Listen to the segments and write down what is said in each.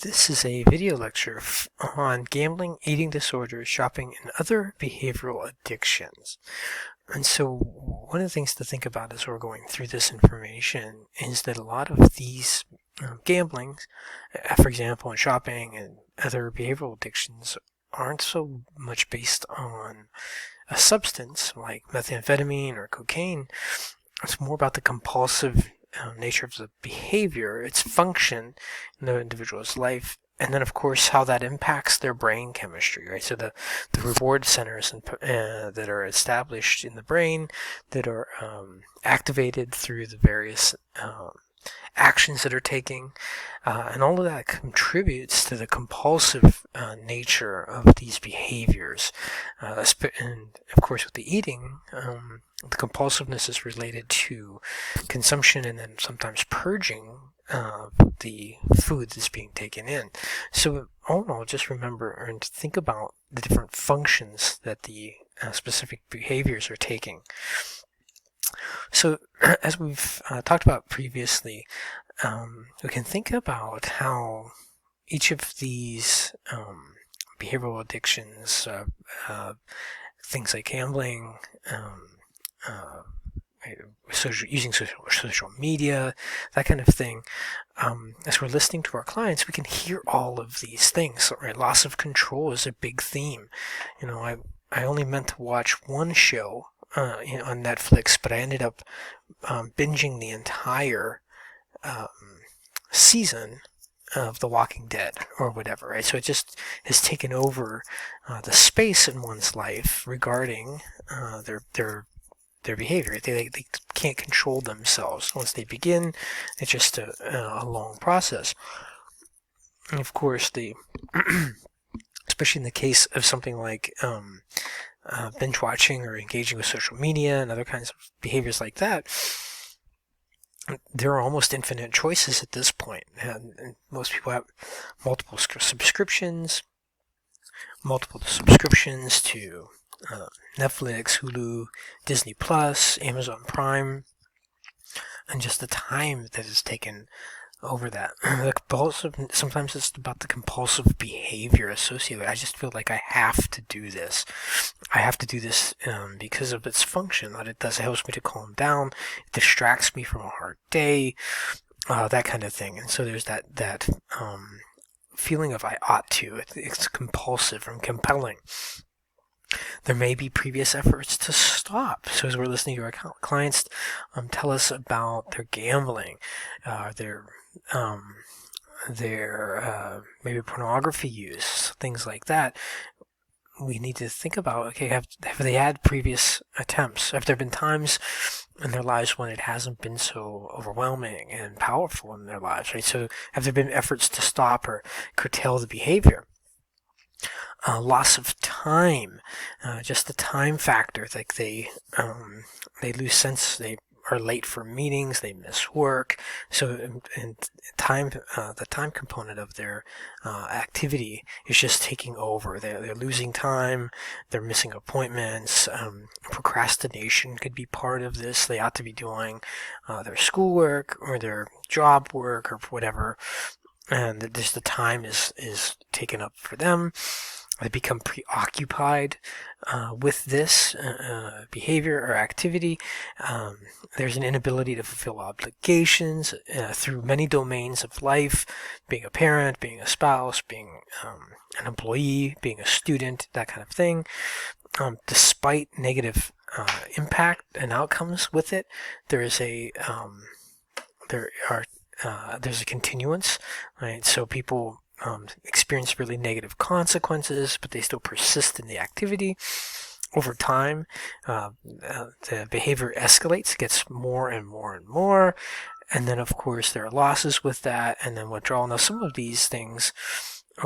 This is a video lecture on gambling, eating disorders, shopping, and other behavioral addictions. And so one of the things to think about as we're going through this information is that a lot of these gamblings, for example, in shopping and other behavioral addictions, aren't so much based on a substance like methamphetamine or cocaine. It's more about the compulsive nature of the behavior, its function in the individual's life, and then of course how that impacts their brain chemistry, right? So the reward centers that are established in the brain that are activated through the various actions that are taking, and all of that contributes to the compulsive nature of these behaviors. And of course with the eating, the compulsiveness is related to consumption and then sometimes purging the food that's being taken in. So all in all, just remember and think about the different functions that the specific behaviors are taking. So as we've talked about previously, we can think about how each of these behavioral addictions, things like gambling, using social media, that kind of thing. As we're listening to our clients, we can hear all of these things. Right? Loss of control is a big theme. I only meant to watch one show on Netflix, but I ended up binging the entire season of The Walking Dead or whatever, right? So it just has taken over the space in one's life regarding their behavior. They can't control themselves. Once they begin, it's just a long process. And of course, especially in the case of something like binge watching or engaging with social media and other kinds of behaviors like that, there are almost infinite choices at this point. And most people have multiple subscriptions to Netflix, Hulu, Disney Plus, Amazon Prime, and just the time that is taken over that. Sometimes it's about the compulsive behavior associated with it. I just feel like I have to do this. I have to do this because of its function that it does. It helps me to calm down. It distracts me from a hard day, that kind of thing. And so there's that feeling of I ought to. It's compulsive and compelling. There may be previous efforts to stop. So as we're listening to our clients tell us about their gambling, their maybe pornography use, things like that, we need to think about, okay, have they had previous attempts? Have there been times in their lives when it hasn't been so overwhelming and powerful in their lives, right? So have there been efforts to stop or curtail the behavior? Loss of time, just the time factor, like they lose sense, they are late for meetings, they miss work. So and time, the time component of their activity is just taking over. They're losing time, they're missing appointments. Procrastination could be part of this. They ought to be doing their schoolwork or their job work or whatever, and just the time is taken up for them. They become preoccupied with this behavior or activity. There's an inability to fulfill obligations through many domains of life, being a parent, being a spouse, being an employee, being a student, that kind of thing. Despite negative impact and outcomes with it, there's a continuance, right? So people experience really negative consequences, but they still persist in the activity. Over time, the behavior escalates, gets more and more and more, and then of course there are losses with that, and then withdrawal. Now some of these things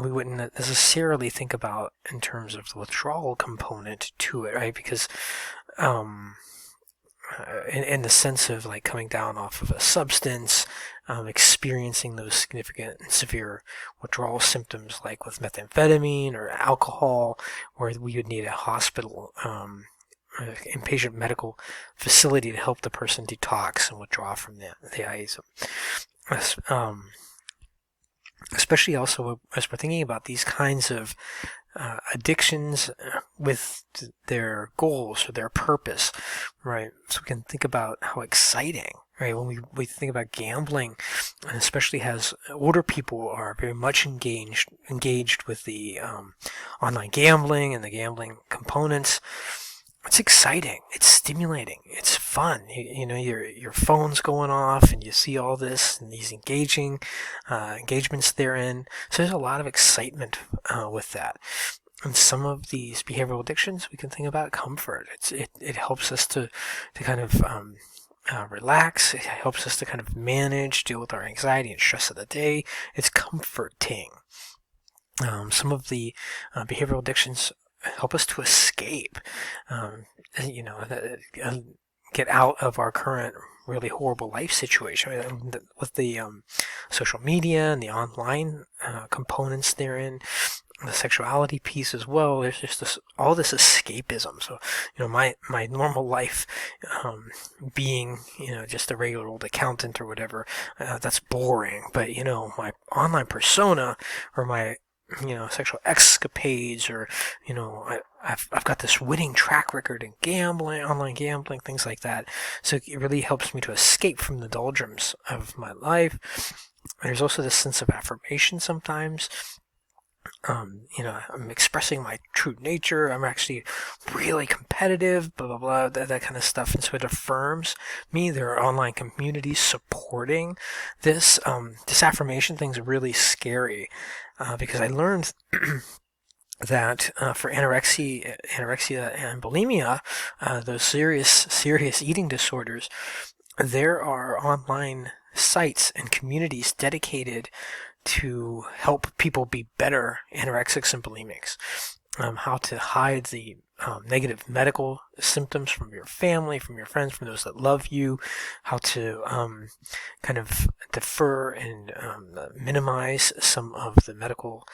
we wouldn't necessarily think about in terms of the withdrawal component to it, right? Because in the sense of like coming down off of a substance, experiencing those significant and severe withdrawal symptoms like with methamphetamine or alcohol, where we would need a hospital, inpatient medical facility to help the person detox and withdraw from the IAs. especially also as we're thinking about these kinds of addictions with their goals or their purpose, right? So we can think about how exciting, right? When we think about gambling, and especially as older people are very much engaged with the online gambling and the gambling components. It's exciting. It's stimulating. It's fun. You know, your phone's going off, and you see all this and these engagements therein. So there's a lot of excitement with that. And some of these behavioral addictions, we can think about comfort. It helps us to kind of relax. It helps us to kind of deal with our anxiety and stress of the day. It's comforting. Some of the behavioral addictions help us to escape, get out of our current really horrible life situation. With the social media and the online components therein, the sexuality piece as well, there's just all this escapism. So, my normal life, being, just a regular old accountant or whatever, that's boring. But, my online persona, or my sexual escapades, or I've got this winning track record in gambling, online gambling, things like that. So it really helps me to escape from the doldrums of my life. There's also this sense of affirmation sometimes. I'm expressing my true nature. I'm actually really competitive, blah, blah, blah, that kind of stuff. And so it affirms me. There are online communities supporting this. This affirmation thing's really scary, because I learned that for anorexia and bulimia, those serious eating disorders, there are online sites and communities dedicated to help people be better anorexics and bulimics. How to hide the negative medical symptoms from your family, from your friends, from those that love you, how to kind of defer and minimize some of the medical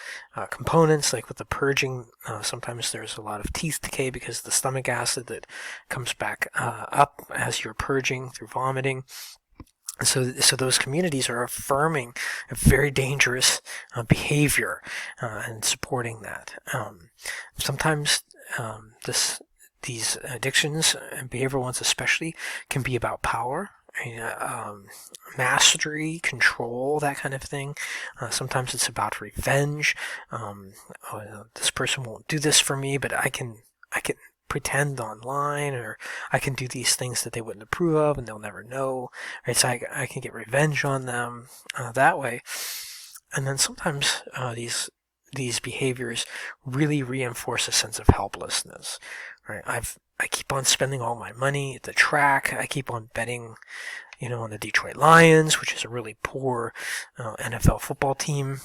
components, like with the purging. Sometimes there's a lot of teeth decay because of the stomach acid that comes back up as you're purging through vomiting. So those communities are affirming a very dangerous behavior and supporting that. Sometimes these addictions, and behavioral ones especially, can be about power, mastery, control, that kind of thing. Sometimes it's about revenge. This person won't do this for me, but I can pretend online, or I can do these things that they wouldn't approve of and they'll never know, right? So I can get revenge on them that way. And then sometimes these behaviors really reinforce a sense of helplessness, right? I keep on spending all my money at the track. I keep on betting, on the Detroit Lions, which is a really poor NFL football team.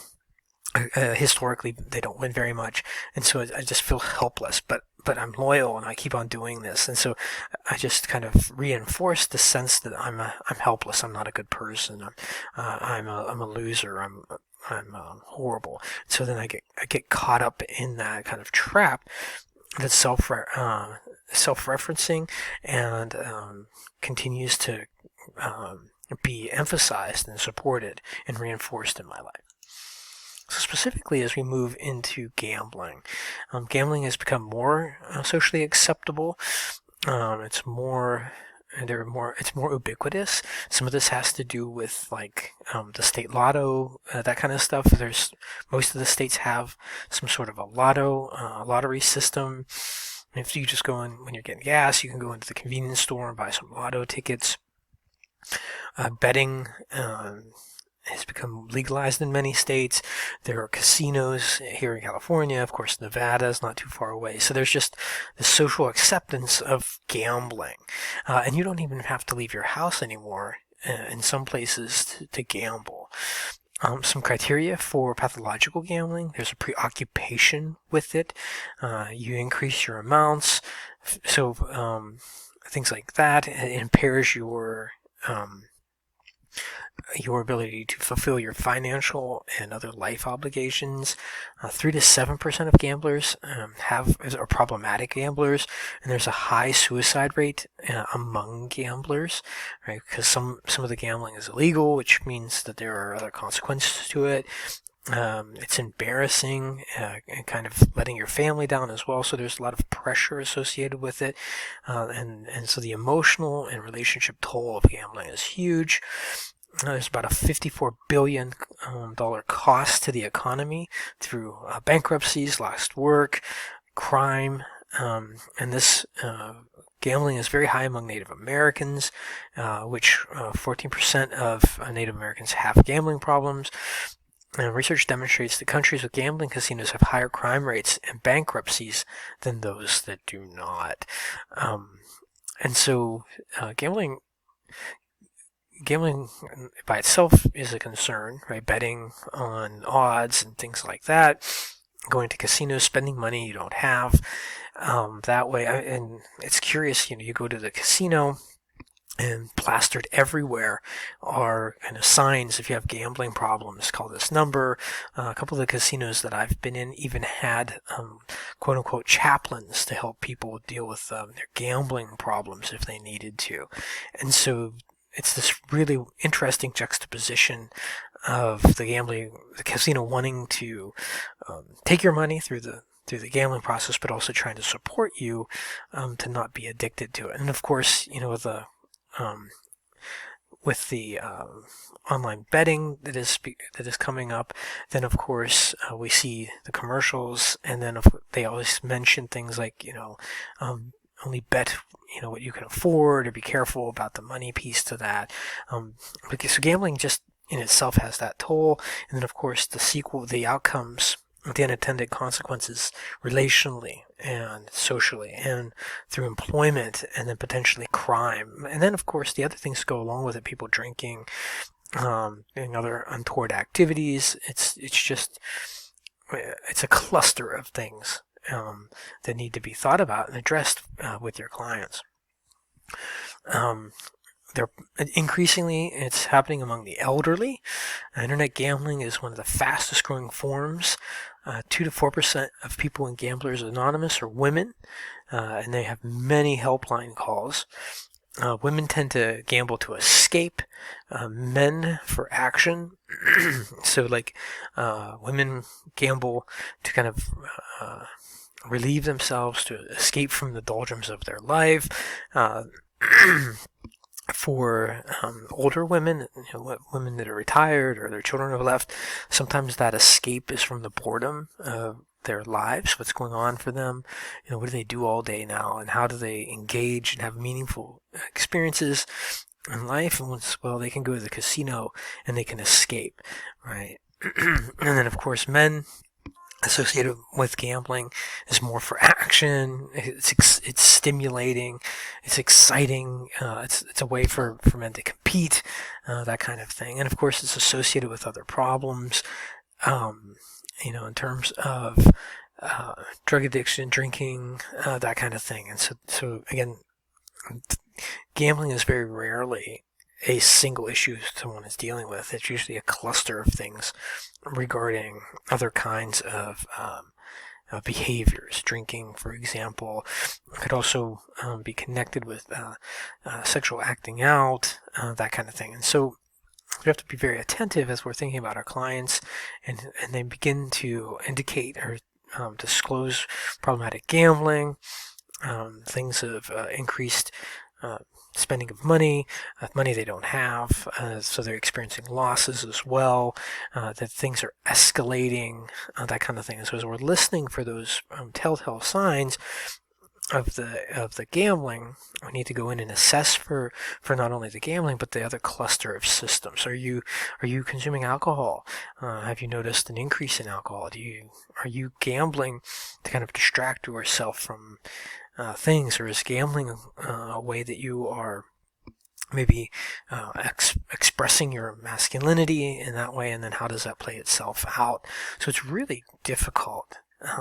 Historically, they don't win very much, and so I just feel helpless. But I'm loyal, and I keep on doing this, and so I just kind of reinforce the sense that I'm helpless. I'm not a good person. I'm a loser. I'm horrible. So then I get caught up in that kind of trap that's self-referencing and continues to be emphasized and supported and reinforced in my life. So specifically, as we move into gambling, gambling has become more socially acceptable. It's more ubiquitous. Some of this has to do with the state lotto, that kind of stuff. Most of the states have some sort of a lottery system. If you just go in when you're getting gas, you can go into the convenience store and buy some lotto tickets. Betting has become legalized in many states. There are casinos here in California. Of course, Nevada is not too far away. So there's just the social acceptance of gambling. And you don't even have to leave your house anymore in some places to gamble. Some criteria for pathological gambling: there's a preoccupation with it. You increase your amounts. So things like that. It impairs your ability to fulfill your financial and other life obligations. 3 to 7% of gamblers are problematic gamblers, and there's a high suicide rate among gamblers, right? Because some of the gambling is illegal, which means that there are other consequences to it. It's embarrassing, and kind of letting your family down as well. So there's a lot of pressure associated with it, and so the emotional and relationship toll of gambling is huge. There's about a $54 billion cost to the economy through bankruptcies, lost work, crime, and this gambling is very high among Native Americans, which 14% of Native Americans have gambling problems. And research demonstrates that countries with gambling casinos have higher crime rates and bankruptcies than those that do not. And so gambling by itself is a concern, right? Betting on odds and things like that, going to casinos, spending money you don't have, that way. And it's curious, you go to the casino, and plastered everywhere are kind of signs if you have gambling problems, call this number. A couple of the casinos that I've been in even had quote unquote chaplains to help people deal with their gambling problems if they needed to. And so it's this really interesting juxtaposition of the casino wanting to take your money through the gambling process, but also trying to support you to not be addicted to it. And of course, with the online betting that is coming up, then of course we see the commercials, and then they always mention things like only bet what you can afford, or be careful about the money piece to that. So gambling just in itself has that toll, and then of course the outcomes, the unintended consequences relationally and socially and through employment, and then potentially crime. And then of course the other things go along with it, people drinking, doing other untoward activities. It's a cluster of things that need to be thought about and addressed with your clients. Increasingly, it's happening among the elderly. Internet gambling is one of the fastest growing forms. 2 to 4% of people in Gamblers Anonymous are women, and they have many helpline calls. Women tend to gamble to escape, men for action. So women gamble to kind of relieve themselves, to escape from the doldrums of their life. For older women, women that are retired or their children have left, sometimes that escape is from the boredom of their lives, what's going on for them, what do they do all day now, and how do they engage and have meaningful experiences in life. And they can go to the casino and they can escape, right? And then of course men associated with gambling is more for action. It's stimulating, it's exciting, it's a way for men to compete, that kind of thing. And of course it's associated with other problems, in terms of drug addiction, drinking, that kind of thing. And so again, gambling is very rarely a single issue someone is dealing with. It's usually a cluster of things regarding other kinds of behaviors. Drinking, for example, could also be connected with sexual acting out, that kind of thing. And so we have to be very attentive as we're thinking about our clients, and they begin to indicate or disclose problematic gambling, things of increased spending of money they don't have, so they're experiencing losses as well, that things are escalating, that kind of thing. And so as we're listening for those telltale signs of the gambling, we need to go in and assess for not only the gambling but the other cluster of systems. Are you consuming alcohol? Have you noticed an increase in alcohol? Are you gambling to kind of distract yourself from things, or is gambling a way that you are maybe expressing your masculinity in that way, and then how does that play itself out? So it's really difficult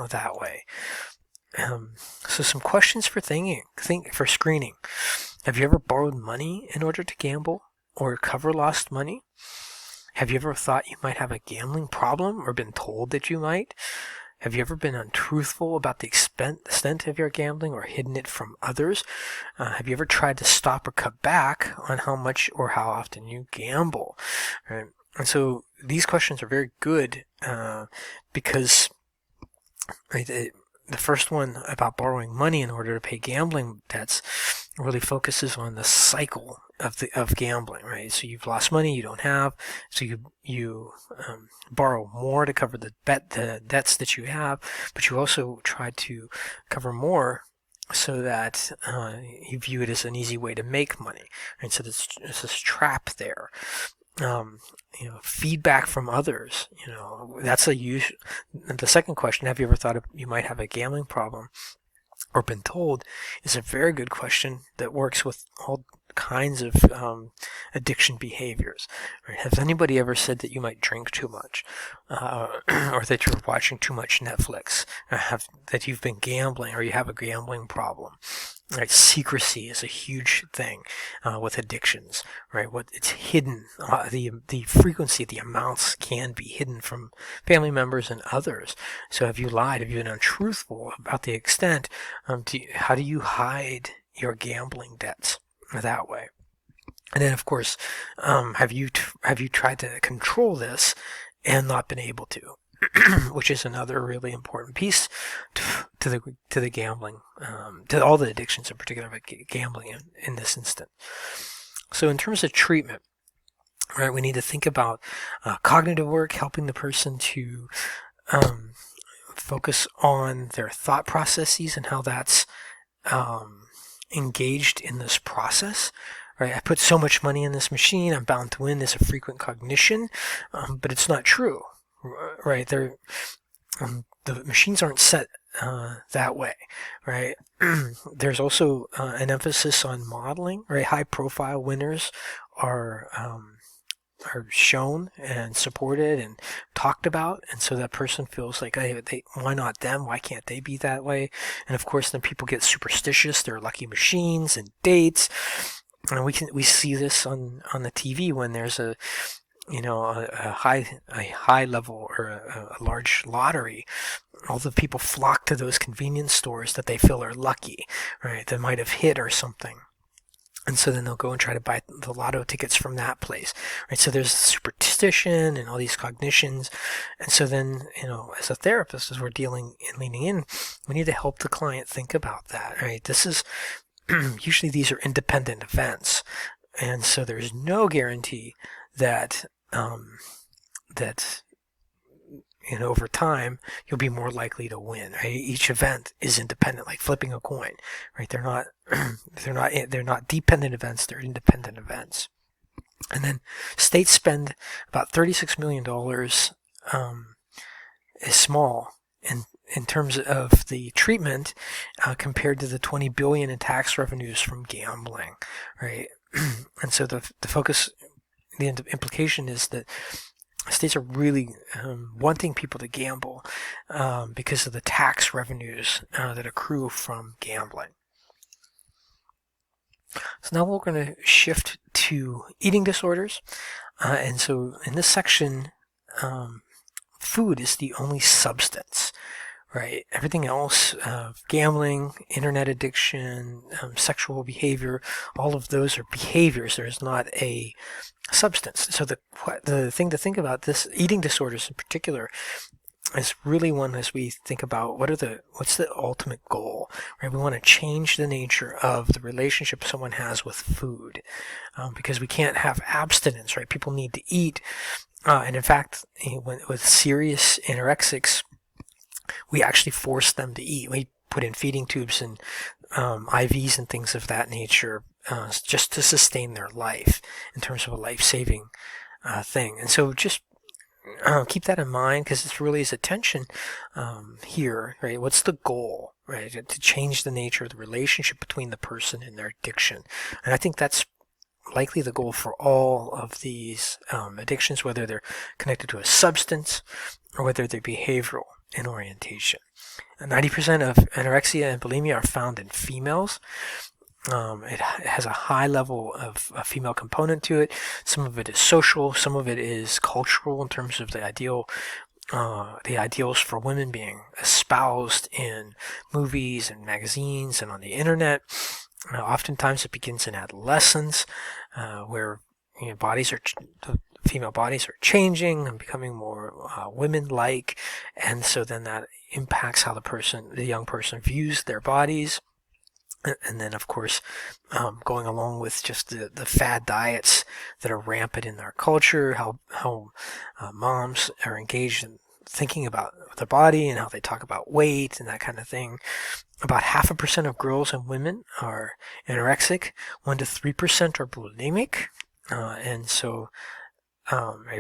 that way. So some questions for for screening. Have you ever borrowed money in order to gamble or recover lost money? Have you ever thought you might have a gambling problem or been told that you might? Have you ever been untruthful about the extent of your gambling or hidden it from others? Have you ever tried to stop or cut back on how much or how often you gamble? Right? And so these questions are very good because right, the first one about borrowing money in order to pay gambling debts really focuses on the cycle of gambling, right? So you've lost money you don't have, so you borrow more to cover the debts that you have, but you also try to cover more so that you view it as an easy way to make money, right? So there's this trap there. Feedback from others, that's a use. The second question, have you ever thought you might have a gambling problem or been told, is a very good question that works with all kinds of addiction behaviors. Right? Has anybody ever said that you might drink too much, or that you're watching too much Netflix, or that you've been gambling, or you have a gambling problem? Right, secrecy is a huge thing with addictions. Right, it's hidden. The frequency, the amounts can be hidden from family members and others. So, have you lied? Have you been untruthful about the extent? How do you hide your gambling debts that way? And then, of course, have you tried to control this and not been able to? Which is another really important piece to the gambling, to all the addictions in particular, but gambling in this instant. So in terms of treatment, right, we need to think about cognitive work, helping the person to focus on their thought processes and how that's engaged in this process. Right, I put so much money in this machine, I'm bound to win. There's a frequent cognition, but it's not true. Right, the machines aren't set that way, right? There's also an emphasis on modeling, right? High-profile winners are shown and supported and talked about, and so that person feels like, hey, why not them? Why can't they be that way? And of course, then people get superstitious. There are lucky machines and dates, and we see this on the TV when there's a high level or a large lottery. All the people flock to those convenience stores that they feel are lucky, right? That might have hit or something. And so then they'll go and try to buy the lotto tickets from that place, right? So there's superstition and all these cognitions. And so then, as a therapist, as we're leaning in, we need to help the client think about that, right? This is, usually these are independent events. And so there's no guarantee that over time you'll be more likely to win. Right? Each event is independent, like flipping a coin. Right? They're not dependent events. They're independent events. And then states spend about $36 million. Is small in terms of the treatment compared to the $20 billion in tax revenues from gambling. Right? And so the focus. The implication is that states are really wanting people to gamble because of the tax revenues that accrue from gambling. So now we're going to shift to eating disorders. And so in this section, food is the only substance. Right, everything else, gambling, internet addiction, sexual behavior, all of those are behaviors. There is not a substance. So the thing to think about, this eating disorders in particular, is really one as we think about what's the ultimate goal. Right, we want to change the nature of the relationship someone has with food, because we can't have abstinence. Right, people need to eat, and in fact, with serious anorexics, we actually force them to eat. We put in feeding tubes and IVs and things of that nature just to sustain their life in terms of a life-saving thing. And so just keep that in mind, because this really is a tension here, right? What's the goal, right? To change the nature of the relationship between the person and their addiction. And I think that's likely the goal for all of these addictions, whether they're connected to a substance or whether they're behavioral in orientation. 90% of anorexia and bulimia are found in females. It has a high level of a female component to it. Some of it is social, some of it is cultural in terms of the ideals for women being espoused in movies and magazines and on the internet. Oftentimes it begins in adolescence, where bodies are female bodies are changing and becoming more women-like, and so then that impacts how the young person views their bodies. And then, of course, going along with just the fad diets that are rampant in our culture, how moms are engaged in thinking about their body and how they talk about weight and that kind of thing. About 0.5% of girls and women are anorexic, 1 to 3% are bulimic, and so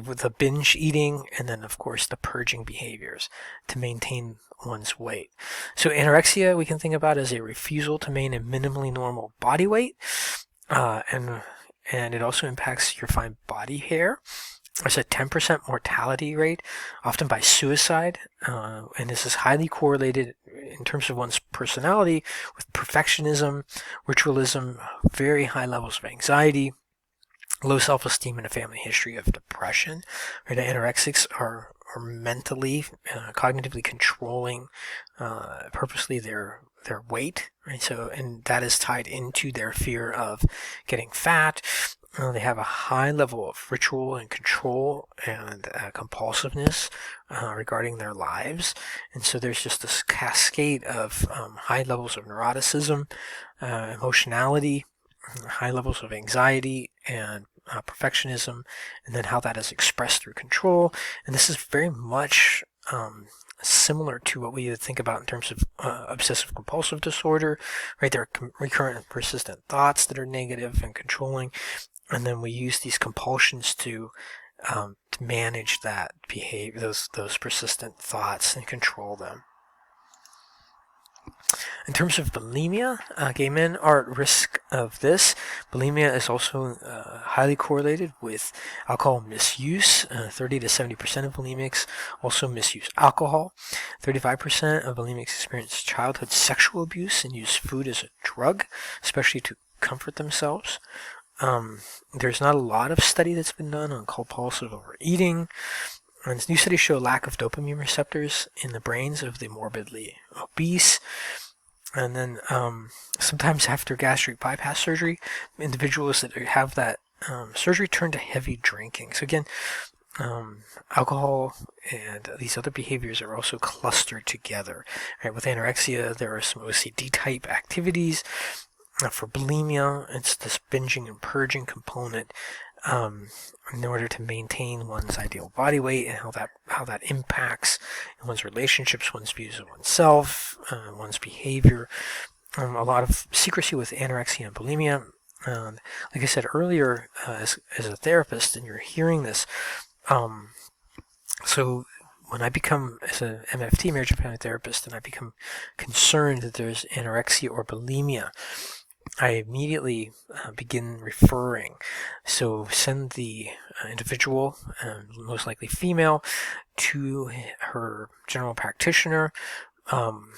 with the binge eating, and then of course the purging behaviors to maintain one's weight. So anorexia we can think about as a refusal to maintain a minimally normal body weight, and it also impacts your fine body hair. There's a 10% mortality rate, often by suicide, and this is highly correlated in terms of one's personality with perfectionism, ritualism, very high levels of anxiety, low self-esteem, and a family history of depression. Right? Anorexics are mentally, cognitively controlling purposely their weight, right? So, and that is tied into their fear of getting fat. They have a high level of ritual and control and compulsiveness regarding their lives. And so there's just this cascade of high levels of neuroticism, emotionality, high levels of anxiety, and perfectionism, and then how that is expressed through control. And this is very much similar to what we would think about in terms of obsessive compulsive disorder, right? There are recurrent and persistent thoughts that are negative and controlling, and then we use these compulsions to manage that behavior, those persistent thoughts, and control them. In terms of bulimia, gay men are at risk of this. Bulimia is also highly correlated with alcohol misuse. 30 to 70% of bulimics also misuse alcohol. 35% of bulimics experience childhood sexual abuse and use food as a drug, especially to comfort themselves. There's not a lot of study that's been done on compulsive overeating. And new studies show lack of dopamine receptors in the brains of the morbidly obese. And then sometimes after gastric bypass surgery, individuals that have that surgery turn to heavy drinking. So again, alcohol and these other behaviors are also clustered together. Right? With anorexia, there are some OCD type activities. For bulimia, it's this binging and purging component in order to maintain one's ideal body weight, and how that impacts one's relationships, one's views of oneself, one's behavior. A lot of secrecy with anorexia and bulimia. Like I said earlier, as a therapist, and you're hearing this, so when I become, as a MFT, marriage and family therapist, and I become concerned that there's anorexia or bulimia, I immediately begin referring. So send the individual, most likely female, to her general practitioner, and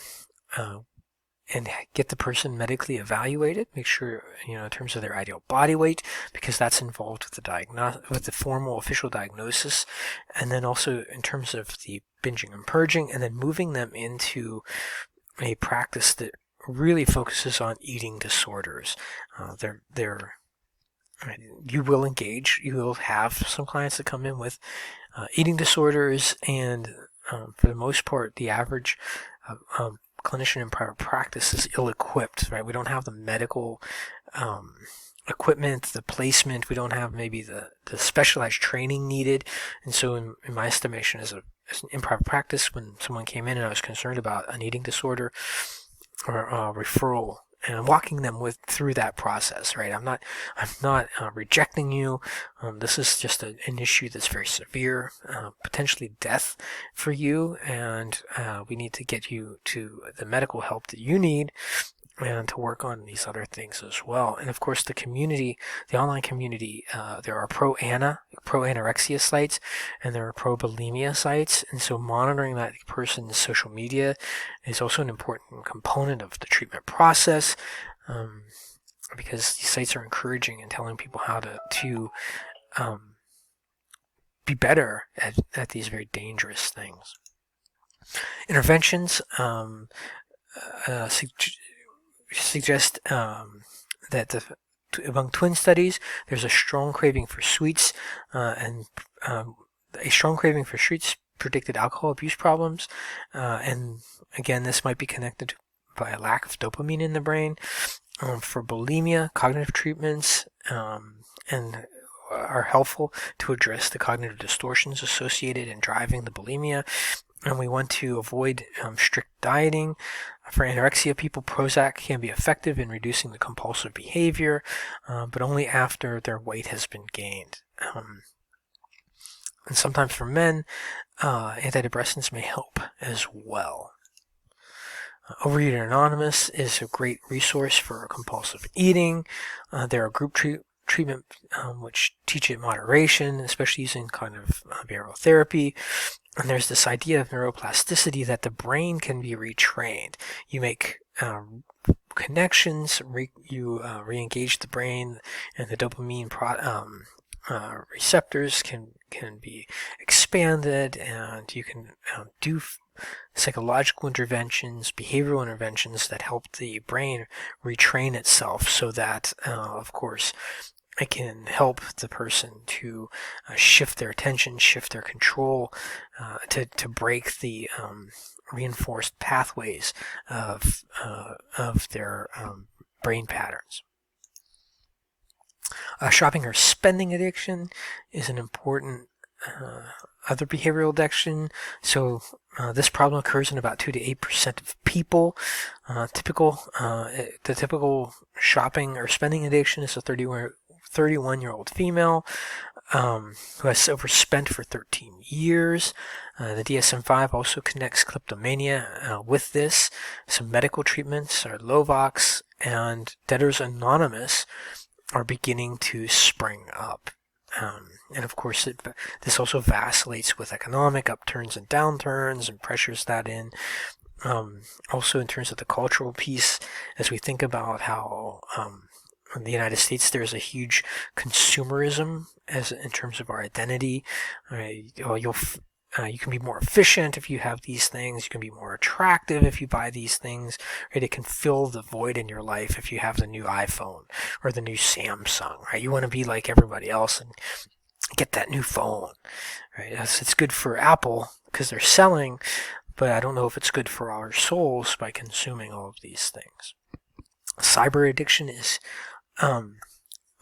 get the person medically evaluated. Make sure, in terms of their ideal body weight, because that's involved with the formal official diagnosis, and then also in terms of the binging and purging, and then moving them into a practice that really focuses on eating disorders. You will engage. You will have some clients that come in with eating disorders, and for the most part, the average clinician in private practice is ill-equipped. Right? We don't have the medical equipment, the placement. We don't have maybe the specialized training needed. And so, in my estimation, in private practice, when someone came in and I was concerned about an eating disorder or referral, and walking them through that process, right? I'm not rejecting you. This is just an issue that's very severe, potentially death for you, and we need to get you to the medical help that you need, and to work on these other things as well. And of course, the community, the online community, there are pro-anorexia sites, and there are pro-bulimia sites. And so monitoring that person's social media is also an important component of the treatment process, because these sites are encouraging and telling people how to be better at these very dangerous things. Interventions suggest that among twin studies, there's a strong craving for sweets, and a strong craving for sweets predicted alcohol abuse problems. And again, this might be connected by a lack of dopamine in the brain. For bulimia, cognitive treatments and are helpful to address the cognitive distortions associated in driving the bulimia. And we want to avoid strict dieting. For anorexia people, Prozac can be effective in reducing the compulsive behavior, but only after their weight has been gained. And sometimes for men, antidepressants may help as well. Overeater Anonymous is a great resource for compulsive eating. There are group treatment which teach it moderation, especially using cognitive behavioral therapy. And there's this idea of neuroplasticity that the brain can be retrained. You make connections, you re-engage the brain, and the dopamine receptors can be expanded, and you can do psychological interventions, behavioral interventions that help the brain retrain itself so that, of course, it can help the person to shift their attention, shift their control, to break the reinforced pathways of their brain patterns. Shopping or spending addiction is an important other behavioral addiction. So this problem occurs in about 2 to 8% of people. The typical shopping or spending addiction is a 31-year-old female who has overspent for 13 years. The DSM-5 also connects kleptomania with this. Some medical treatments are Lovox and Debtors Anonymous are beginning to spring up. And of course, this also vacillates with economic upturns and downturns and pressures that in. Also in terms of the cultural piece, as we think about how in the United States there's a huge consumerism as in terms of our identity. You can be more efficient if you have these things. You can be more attractive if you buy these things. Right? It can fill the void in your life if you have the new iPhone or the new Samsung. Right? You want to be like everybody else and get that new phone. Right? It's good for Apple because they're selling, but I don't know if it's good for our souls by consuming all of these things. Cyber addiction is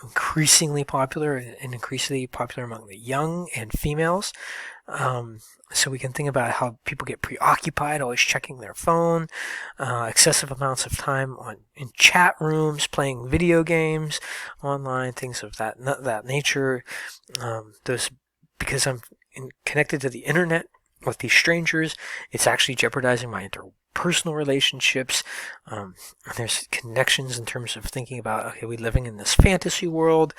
increasingly popular among the young and females. So we can think about how people get preoccupied, always checking their phone, excessive amounts of time in chat rooms, playing video games online, things of that nature. Because I'm connected to the internet with these strangers, it's actually jeopardizing my interpersonal relationships. There's connections in terms of thinking about, okay, we're living in this fantasy world.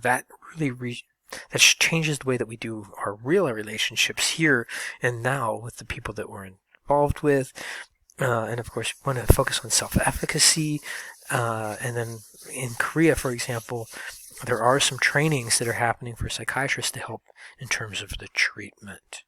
That really that changes the way that we do our real relationships here and now with the people that we're involved with. And of course, we want to focus on self-efficacy. And then in Korea, for example, there are some trainings that are happening for psychiatrists to help in terms of the treatment.